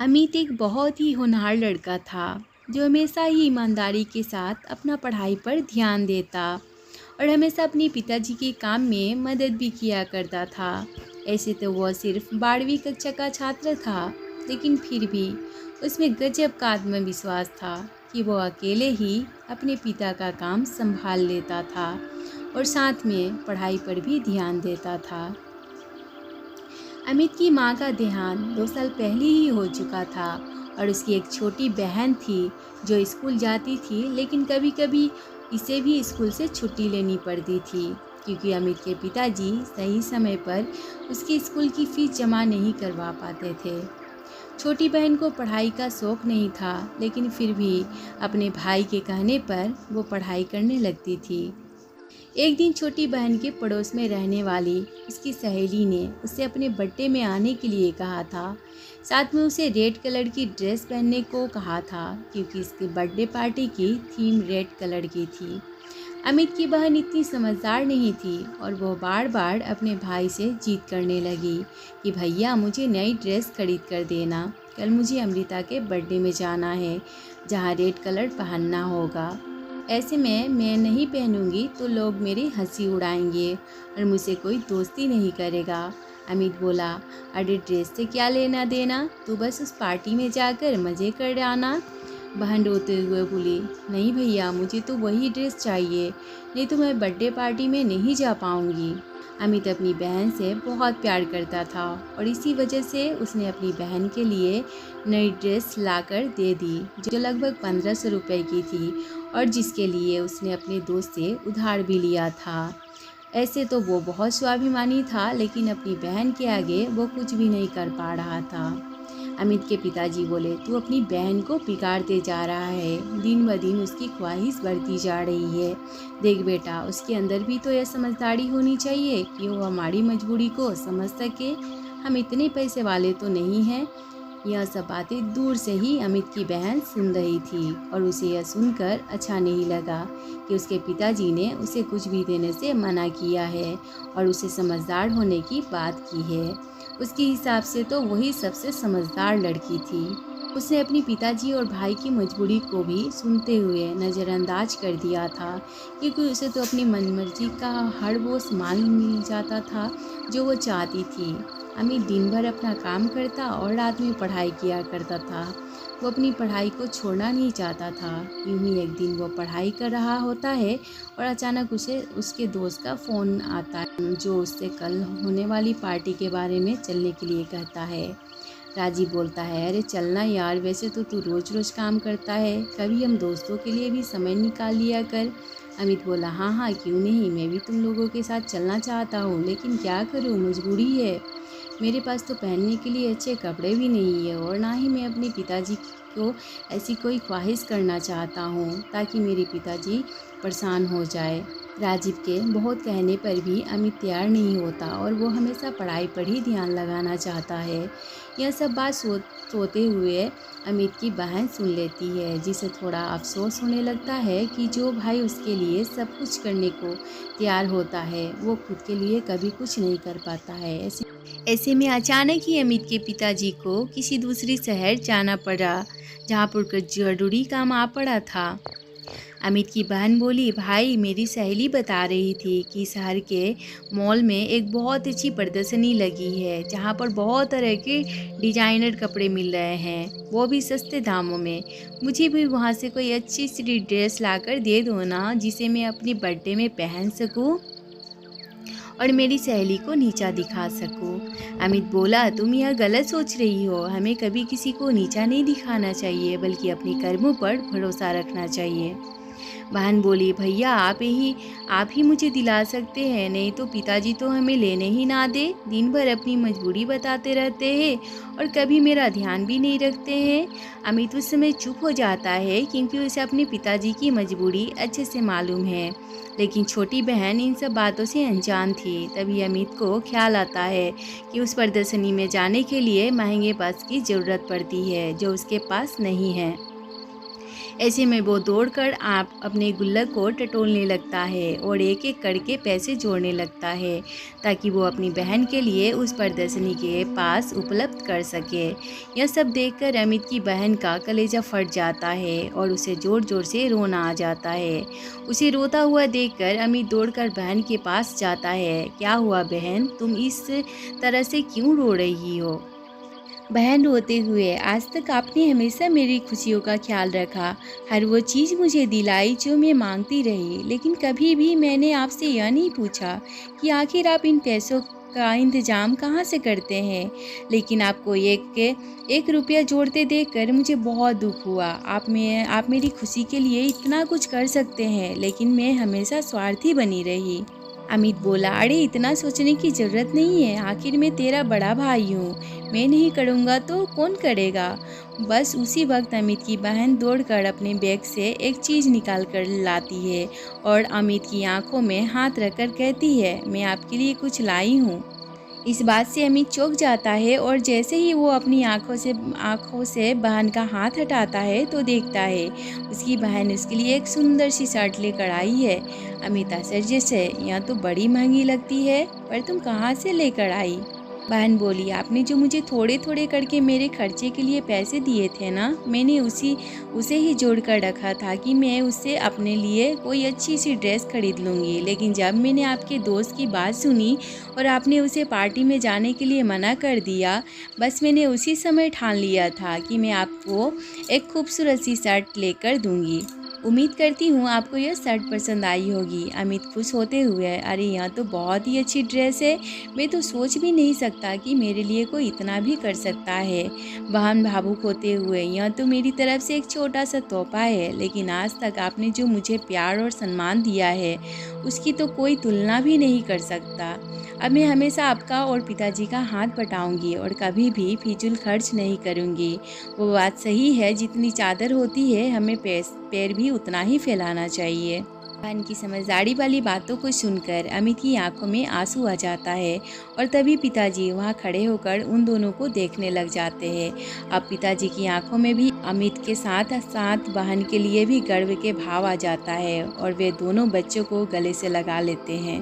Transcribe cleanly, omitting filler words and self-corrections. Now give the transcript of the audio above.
अमित एक बहुत ही होनहार लड़का था जो हमेशा ही ईमानदारी के साथ अपना पढ़ाई पर ध्यान देता और हमेशा अपने पिताजी के काम में मदद भी किया करता था। ऐसे तो वह सिर्फ 12वीं कक्षा का छात्र था, लेकिन फिर भी उसमें गजब का आत्मविश्वास था कि वह अकेले ही अपने पिता का काम संभाल लेता था और साथ में पढ़ाई पर भी ध्यान देता था। अमित की मां का देहांत 2 साल पहले ही हो चुका था और उसकी एक छोटी बहन थी जो स्कूल जाती थी, लेकिन कभी कभी इसे भी स्कूल से छुट्टी लेनी पड़ती थी क्योंकि अमित के पिताजी सही समय पर उसकी स्कूल की फीस जमा नहीं करवा पाते थे। छोटी बहन को पढ़ाई का शौक नहीं था, लेकिन फिर भी अपने भाई के कहने पर वो पढ़ाई करने लगती थी। एक दिन छोटी बहन के पड़ोस में रहने वाली उसकी सहेली ने उसे अपने बर्थडे में आने के लिए कहा था। साथ में उसे रेड कलर की ड्रेस पहनने को कहा था क्योंकि इसकी बर्थडे पार्टी की थीम रेड कलर की थी। अमित की बहन इतनी समझदार नहीं थी और वो बार बार अपने भाई से जिद करने लगी कि भैया मुझे नई ड्रेस खरीद कर देना, कल मुझे अमृता के बर्थडे में जाना है जहाँ रेड कलर पहनना होगा। ऐसे में मैं नहीं पहनूंगी तो लोग मेरी हंसी उड़ाएंगे और मुझसे कोई दोस्ती नहीं करेगा। अमित बोला, अरे ड्रेस से क्या लेना देना, तू बस उस पार्टी में जाकर मज़े कर आना। बहन रोते हुए बोली, नहीं भैया मुझे तो वही ड्रेस चाहिए, नहीं तो मैं बर्थडे पार्टी में नहीं जा पाऊंगी। अमित अपनी बहन से बहुत प्यार करता था और इसी वजह से उसने अपनी बहन के लिए नई ड्रेस लाकर दे दी जो लगभग 1500 रुपये की थी और जिसके लिए उसने अपने दोस्त से उधार भी लिया था। ऐसे तो वो बहुत स्वाभिमानी था, लेकिन अपनी बहन के आगे वो कुछ भी नहीं कर पा रहा था। अमित के पिताजी बोले, तू अपनी बहन को बिगाड़ते जा रहा है, दिन ब दिन उसकी ख्वाहिश बढ़ती जा रही है। देख बेटा, उसके अंदर भी तो यह समझदारी होनी चाहिए कि वो हमारी मजबूरी को समझ सके। हम इतने पैसे वाले तो नहीं हैं। यह सब बातें दूर से ही अमित की बहन सुन रही थी और उसे यह सुनकर अच्छा नहीं लगा कि उसके पिताजी ने उसे कुछ भी देने से मना किया है और उसे समझदार होने की बात की है। उसके हिसाब से तो वही सबसे समझदार लड़की थी। उसने अपने पिताजी और भाई की मजबूरी को भी सुनते हुए नज़रअंदाज कर दिया था क्योंकि उसे तो अपनी मनमर्जी का हर वो सामान मिल जाता था जो वो चाहती थी। अमित दिन भर अपना काम करता और रात में पढ़ाई किया करता था। वो अपनी पढ़ाई को छोड़ना नहीं चाहता था। यूं ही एक दिन वो पढ़ाई कर रहा होता है और अचानक उसे उसके दोस्त का फ़ोन आता है जो उससे कल होने वाली पार्टी के बारे में चलने के लिए कहता है। राजीव बोलता है, अरे चलना यार, वैसे तो तू रोज़ रोज़ काम करता है, कभी हम दोस्तों के लिए भी समय निकाल लिया कर। अमित बोला, हाँ हाँ क्यों नहीं, मैं भी तुम लोगों के साथ चलना चाहता हूँ, लेकिन क्या करूँ, मजबूरी है। मेरे पास तो पहनने के लिए अच्छे कपड़े भी नहीं है और ना ही मैं अपने पिताजी को ऐसी कोई ख्वाहिश करना चाहता हूँ ताकि मेरे पिताजी परेशान हो जाए। राजीव के बहुत कहने पर भी अमित तैयार नहीं होता और वो हमेशा पढ़ाई पर ही ध्यान लगाना चाहता है। यह सब बात सोते हुए अमित की बहन सुन लेती है, जिसे थोड़ा अफसोस होने लगता है कि जो भाई उसके लिए सब कुछ करने को तैयार होता है वो खुद के लिए कभी कुछ नहीं कर पाता है। ऐसे में अचानक ही अमित के पिताजी को किसी दूसरी शहर जाना पड़ा जहाँ पर कुछ जरूरी काम आ पड़ा था। अमित की बहन बोली, भाई मेरी सहेली बता रही थी कि शहर के मॉल में एक बहुत अच्छी प्रदर्शनी लगी है जहाँ पर बहुत तरह के डिजाइनर कपड़े मिल रहे हैं, वो भी सस्ते दामों में। मुझे भी वहाँ से कोई अच्छी सी ड्रेस लाकर दे दो ना, जिसे मैं अपने बर्थडे में पहन सकूँ और मेरी सहेली को नीचा दिखा सकूं। अमित बोला, तुम यह गलत सोच रही हो, हमें कभी किसी को नीचा नहीं दिखाना चाहिए बल्कि अपने कर्मों पर भरोसा रखना चाहिए। बहन बोली, भैया आप ही मुझे दिला सकते हैं, नहीं तो पिताजी तो हमें लेने ही ना दे, दिन भर अपनी मजबूरी बताते रहते हैं और कभी मेरा ध्यान भी नहीं रखते हैं। अमित उस समय चुप हो जाता है क्योंकि उसे अपने पिताजी की मजबूरी अच्छे से मालूम है, लेकिन छोटी बहन इन सब बातों से अनजान थी। तभी अमित को ख्याल आता है कि उस प्रदर्शनी में जाने के लिए महंगे पास की ज़रूरत पड़ती है जो उसके पास नहीं है। ऐसे में वो दौड़कर आप अपने गुल्लक को टटोलने लगता है और एक एक करके पैसे जोड़ने लगता है ताकि वो अपनी बहन के लिए उस प्रदर्शनी के पास उपलब्ध कर सके। यह सब देखकर अमित की बहन का कलेजा फट जाता है और उसे ज़ोर ज़ोर से रोना आ जाता है। उसे रोता हुआ देखकर अमित दौड़कर बहन के पास जाता है। क्या हुआ बहन, तुम इस तरह से क्यों रो रही हो? बहन रोते हुए, आज तक आपने हमेशा मेरी खुशियों का ख्याल रखा, हर वो चीज़ मुझे दिलाई जो मैं मांगती रही, लेकिन कभी भी मैंने आपसे यह नहीं पूछा कि आखिर आप इन पैसों का इंतज़ाम कहाँ से करते हैं। लेकिन आपको एक रुपया जोड़ते देखकर मुझे बहुत दुख हुआ। आप मेरी खुशी के लिए इतना कुछ कर सकते हैं, लेकिन मैं हमेशा स्वार्थी बनी रही। अमित बोला, अरे इतना सोचने की ज़रूरत नहीं है, आखिर मैं तेरा बड़ा भाई हूँ, मैं नहीं करूँगा तो कौन करेगा। बस उसी वक्त अमित की बहन दौड़कर अपने बैग से एक चीज़ निकाल कर लाती है और अमित की आंखों में हाथ रखकर कहती है, मैं आपके लिए कुछ लाई हूँ। इस बात से अमित चौंक जाता है और जैसे ही वो अपनी आँखों से बहन का हाथ हटाता है तो देखता है उसकी बहन उसके लिए एक सुंदर सी शर्ट लेकर आई है। अमित आश्चर्य से, यह तो बड़ी महंगी लगती है, पर तुम कहाँ से लेकर आई? बहन बोली, आपने जो मुझे थोड़े थोड़े करके मेरे खर्चे के लिए पैसे दिए थे ना, मैंने उसे ही जोड़ कर रखा था कि मैं उससे अपने लिए कोई अच्छी सी ड्रेस खरीद लूँगी। लेकिन जब मैंने आपके दोस्त की बात सुनी और आपने उसे पार्टी में जाने के लिए मना कर दिया, बस मैंने उसी समय ठान लिया था कि मैं आपको एक खूबसूरत सी शर्ट लेकर दूँगी। उम्मीद करती हूँ आपको यह शर्ट पसंद आई होगी। अमित खुश होते हुए, अरे यह तो बहुत ही अच्छी ड्रेस है, मैं तो सोच भी नहीं सकता कि मेरे लिए कोई इतना भी कर सकता है। बहन भावुक होते हुए, यह तो मेरी तरफ से एक छोटा सा तोहफा है, लेकिन आज तक आपने जो मुझे प्यार और सम्मान दिया है उसकी तो कोई तुलना भी नहीं कर सकता। अब मैं हमेशा आपका और पिताजी का हाथ बटाऊंगी और कभी भी फिजूल खर्च नहीं करूंगी। वो बात सही है, जितनी चादर होती है हमें पैर भी उतना ही फैलाना चाहिए। बहन की समझदारी वाली बातों को सुनकर अमित की आंखों में आंसू आ जाता है और तभी पिताजी वहां खड़े होकर उन दोनों को देखने लग जाते हैं। अब पिताजी की आंखों में भी अमित के साथ साथ बहन के लिए भी गर्व के भाव आ जाता है और वे दोनों बच्चों को गले से लगा लेते हैं।